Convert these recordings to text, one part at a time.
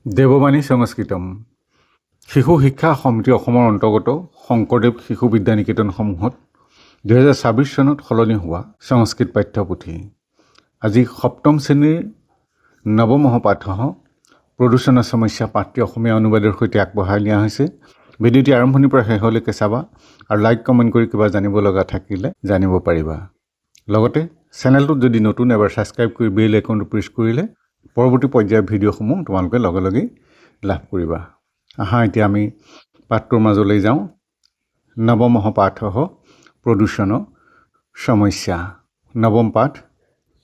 দেৱবাণী সংস্কৃতম শিশু শিক্ষা সমিতি অসমৰ অন্তৰ্গত শংকৰদেৱ শিশু বিদ্যা নিকেতনসমূহত 2026 চনত সলনি হোৱা সংস্কৃত পাঠ্যপুথি আজি সপ্তম শ্ৰেণীৰ নৱম পাঠ প্ৰদূষণ সমস্যা পাঠটি অসমীয়া অনুবাদৰ সৈতে আগবঢ়াই নিয়া হৈছে। ভিডিঅ'টি আৰম্ভণিৰ পৰা শেষলৈকে চাবা আৰু লাইক কমেণ্ট কৰি কিবা জানিব লগা থাকিলে জানিব পাৰিবা। লগতে চেনেলটোত যদি নতুন এবাৰ ছাবস্ক্ৰাইব কৰি বেল আইকনটো প্ৰেছ কৰিলে পৰৱৰ্তী পৰ্যায়ৰ ভিডিঅ'সমূহ তোমালোকে লগে লগেই লাভ কৰিবা। আহা এতিয়া আমি পাঠটোৰ মাজলৈ যাওঁ। নৱম পাঠ প্ৰদূষণ সমস্যা। নৱম পাঠ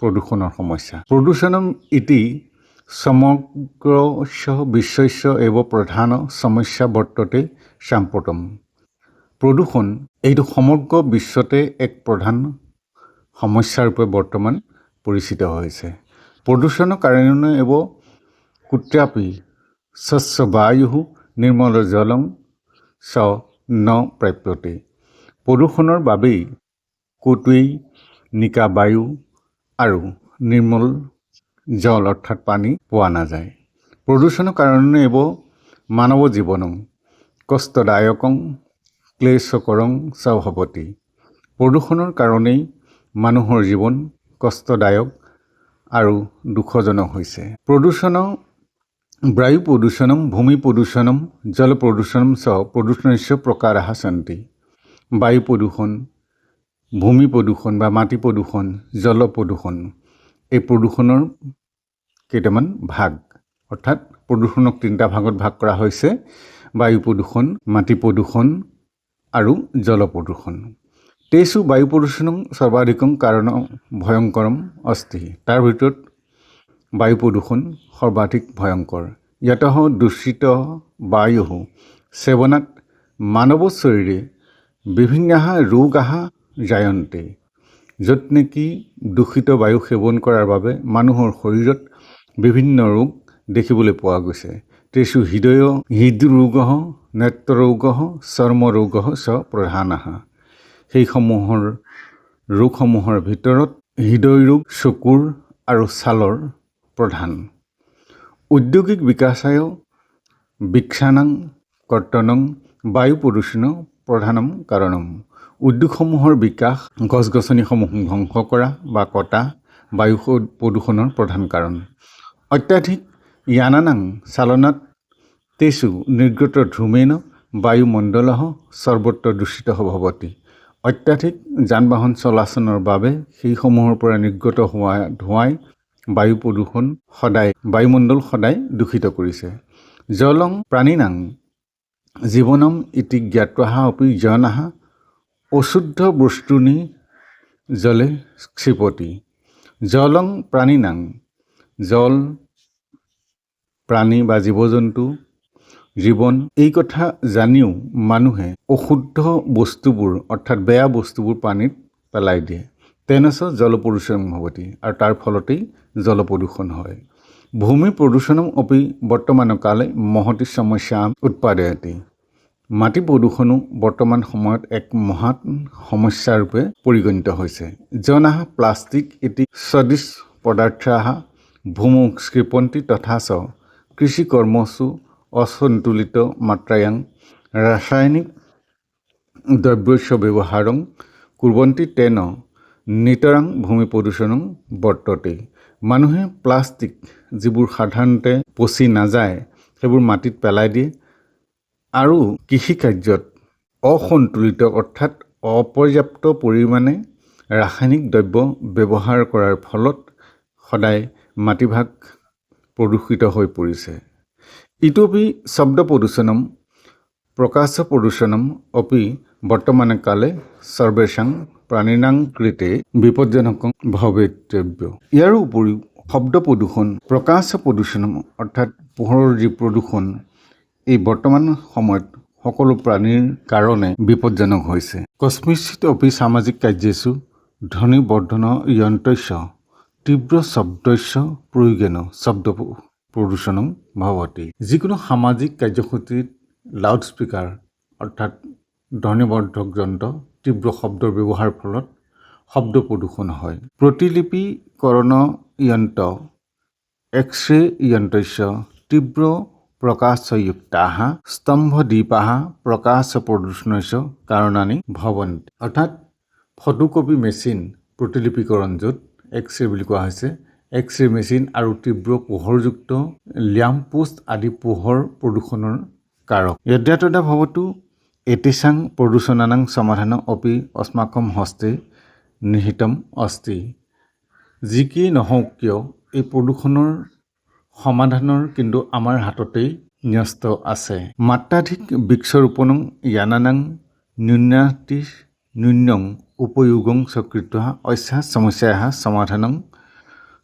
প্ৰদূষণৰ সমস্যা। প্ৰদূষণম ইতি সমগ্ৰস্য বিশ্বস্য এব প্ৰধান সমস্যা বৰ্ততে সাম্প্ৰতম। প্ৰদূষণ এইটো সমগ্ৰ বিশ্বতে এক প্ৰধান সমস্যাৰূপে বৰ্তমান পৰিচিত হৈছে। প্ৰদূষণৰ কাৰণে এব কুত্ৰাপি স্বচ্ছ বায়ু নিৰ্মল জলং চ ন প্ৰাপ্যতে। প্ৰদূষণৰ বাবেই ক'তোৱেই নিকা বায়ু আৰু নিৰ্মল জল অৰ্থাৎ পানী পোৱা নাযায়। প্ৰদূষণৰ কাৰণে এব মানৱ জীৱনং কষ্টদায়কং ক্লেশকৰং চ ভৱতি। প্ৰদূষণৰ কাৰণেই মানুহৰ জীৱন কষ্টদায়ক আৰু দুখজনক হৈছে। প্ৰদূষণ বায়ু প্ৰদূষণম ভূমি প্ৰদূষণম জল প্ৰদূষণম চ প্ৰদূষণস্য প্ৰকাৰাः সন্তি। বায়ু প্ৰদূষণ, ভূমি প্ৰদূষণ বা মাটি প্ৰদূষণ, জল প্ৰদূষণ এই প্ৰদূষণৰ কেইটামান ভাগ, অৰ্থাৎ প্ৰদূষণক তিনিটা ভাগত ভাগ কৰা হৈছে: বায়ু প্ৰদূষণ, মাটি প্ৰদূষণ আৰু জল প্ৰদূষণ। তেষু বায়ু প্ৰদূষণং সৰ্বাধিকং কাৰণ ভয়ংকৰম অস্তি। তাৰ ভিতৰত বায়ু প্ৰদূষণ সৰ্বাধিক ভয়ংকৰ। ইয়াতঃ দূষিত বায়ু সেৱনাৎ মানৱ শৰীৰে বিভিন্নাঃ ৰোগাঃ জায়ন্তে। য'ত নেকি দূষিত বায়ু সেৱন কৰাৰ বাবে মানুহৰ শৰীৰত বিভিন্ন ৰোগ দেখিবলৈ পোৱা গৈছে। তেষু হৃদৰোগঃ নেত্ৰৰোগঃ চৰ্মৰোগঃ চ প্ৰধানঃ। সেইসমূহৰ ৰোগসমূহৰ ভিতৰত হৃদয়ৰোগ, চকুৰ আৰু ছালৰ প্ৰধান। ঔদ্যোগিক বিকাশায় বৃক্ষানাং কৰ্তনং বায়ু প্ৰদূষণ প্ৰধানম কাৰণম। উদ্যোগসমূহৰ বিকাশ, গছ গছনিসমূহ ধ্বংস কৰা বা কটা বায়ু প্ৰদূষণৰ প্ৰধান কাৰণ। অত্যাধিক য়ানানাং চালনাত তেষু নিৰ্গত ধূমেন বায়ুমণ্ডলঃ সৰ্বত্ৰ দূষিতঃ ভৱতি। অত্যাধিক যান বাহন চলাচলৰ বাবে সেইসমূহৰ পৰা নিৰ্গত হোৱা ধোঁৱাই বায়ুমণ্ডল সদায় দূষিত কৰিছে। জলং প্ৰাণিনাং জীৱনম ইতি জ্ঞাত্বাঃ অপি জনাঃ অশুদ্ধ বস্তুনি জলে ক্ষিপতি। জলং প্ৰাণিনাং, জল প্ৰাণী বা জীৱ জন্তু জীৱন এই কথা জানিও মানুহে অশুদ্ধ বস্তুবোৰ অৰ্থাৎ বেয়া বস্তুবোৰ পানীত পেলাই দিয়ে। তেনেচ জল প্ৰদূষণ ভৱতি, আৰু তাৰ ফলতেই জল প্ৰদূষণ হয়। ভূমি প্ৰদূষণম অপি বৰ্তমান কালে মহতি সমস্যা উৎপাদয়তি। মাটি প্ৰদূষণো বৰ্তমান সময়ত এক মহান সমস্যাৰূপে পৰিগণিত হৈছে। জনাঃ প্লাষ্টিক ইতি সদৃশ পদাർത്থাঃ ভূমৌ ক্ষিপন্তি তথা চ কৃষিকৰ্মসু অসন্তুলিত মাত্ৰায়াং ৰাসায়নিক দ্ৰব্যস্য ব্যৱহাৰং কুৰ্বন্তি তেন নিতৰাং ভূমি প্ৰদূষণং বৰ্ততে। মানুহে প্লাষ্টিক যিবোৰ সাধাৰণতে পচি নাযায় সেইবোৰ মাটিত পেলাই দিয়ে আৰু কৃষিকাৰ্যত অসন্তুলিত অৰ্থাৎ অপৰ্যাপ্ত পৰিমাণে ৰাসায়নিক দ্ৰব্য ব্যৱহাৰ কৰাৰ ফলত সদায় মাটিভাগ প্ৰদূষিত হৈ পৰিছে। ইতোপি শব্দ প্ৰদূষণম প্ৰকাশ প্ৰদূষণম অপি বৰ্তমান কালে সৰ্বেষাং প্ৰাণিনাং কৃতে বিপজ্জনকং ভৱেতব্য। ইয়াৰ উপৰিও শব্দ প্ৰদূষণ, প্ৰকাশ প্ৰদূষণম অৰ্থাৎ পোহৰৰ যি প্ৰদূষণ, এই বৰ্তমান সময়ত সকলো প্ৰাণীৰ কাৰণে বিপজ্জনক হৈছে। কস্মিচিৎ অপি সামাজিক কাৰ্যেষু ধ্বনি বৰ্ধন যন্ত্ৰস্য তীব্ৰ শব্দস্য প্ৰয়োগেন শব্দ প্ৰদূষণং ভৱতি। যিকোনো সামাজিক কাৰ্যসূচীত লাউড স্পীকাৰ অৰ্থাৎ ধ্বনিবৰ্ধক যন্ত্ৰ তীব্ৰ শব্দৰ ব্যৱহাৰৰ ফলত শব্দ প্ৰদূষণ হয়। প্ৰতিলিপিকৰণ যন্ত্ৰ এক্স-ৰে যন্ত্ৰস্য तीव्र प्रकाशयुक्ताः स्तम्भदीपाः प्रकाशप्रदूषणस्य कारणानि भवन्ति। अर्थात ফটোকপি মেচিন প্ৰতিলিপিকৰণ য'ত এক্স-ৰে বুলি কোৱা হৈছে, এক্স-ৰে মেচিন আৰু তীব্ৰ পোহৰযুক্ত ল্যাম্প পোষ্ট আদি পোহৰ প্ৰদূষণৰ কাৰক। यद्यतदा भवतु एतेषां प्रदूषणानां समाधानं अपि अस्माकं हस्ते निहितम् अस्ति। যি কি নহওক কিয় এই প্ৰদূষণৰ সমাধানৰ কিন্তু আমাৰ হাততেই ন্যস্ত আছে। মাত্ৰাধিক বৃক্ষৰোপণং য়ানানাং ন্যূনং উপয়োগং স্বীকৃত্য अस्याः समस्यायाः समाधानं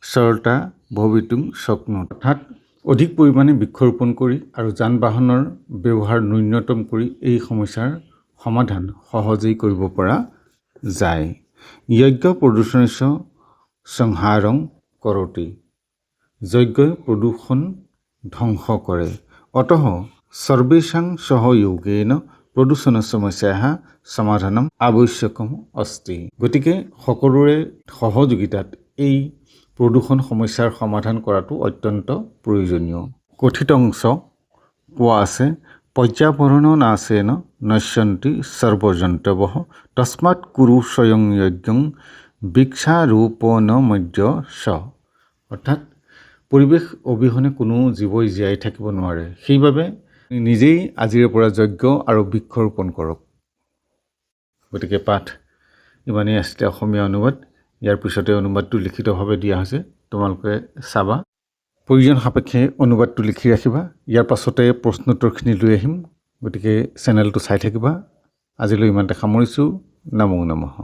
सरलता भवितुं शक्नोति। অৰ্থাৎ অধিক পৰিমাণে বৃক্ষৰোপণ কৰি আৰু যান বাহনৰ ব্যৱহাৰ ন্যূনতম কৰি এই সমস্যাৰ সমাধান সহজেই কৰিব পৰা যায়। যজ্ঞ প্ৰদূষণস্য সংহাৰং কৰোতি। যজ্ঞই প্ৰদূষণ ধ্বংস কৰে। অতঃ সৰ্বেষাং সহযোগেন প্ৰদূষণ সমস্যাः সমাধানম আৱশ্যকম অস্তি। গতিকে সকলোৰে সহযোগিতাত এই প্ৰদূষণ সমস্যাৰ সমাধান কৰাটো অত্যন্ত প্ৰয়োজনীয়। কথিত অংশ পোৱা আছে পৰ্যাবৰণ নাশেন নশ্যন্তি সৰ্বজন্তৱঃ তস্মাৎ কুৰু স্বয়ং যজ্ঞং বৃক্ষাৰোপণমধ্য চ। অৰ্থাৎ পৰিৱেশ অবিহনে কোনো জীৱই জীয়াই থাকিব নোৱাৰে, সেইবাবে নিজেই আজিৰে পৰা যজ্ঞ আৰু বৃক্ষৰোপণ কৰক। গতিকে পাঠ ইমানেই আছিলে অসমীয়া অনুবাদ। ইয়াৰ পিছতে অনুবাদটো লিখিতভাৱে দিয়া হৈছে, তোমালোকে চাবা। প্ৰয়োজন সাপেক্ষে অনুবাদটো লিখি ৰাখিবা। ইয়াৰ পাছতে প্ৰশ্নোত্তৰখিনি লৈ আহিম, গতিকে চেনেলটো চাই থাকিবা। আজিলৈ ইমানতে সামৰিছোঁ। নমো নমঃ।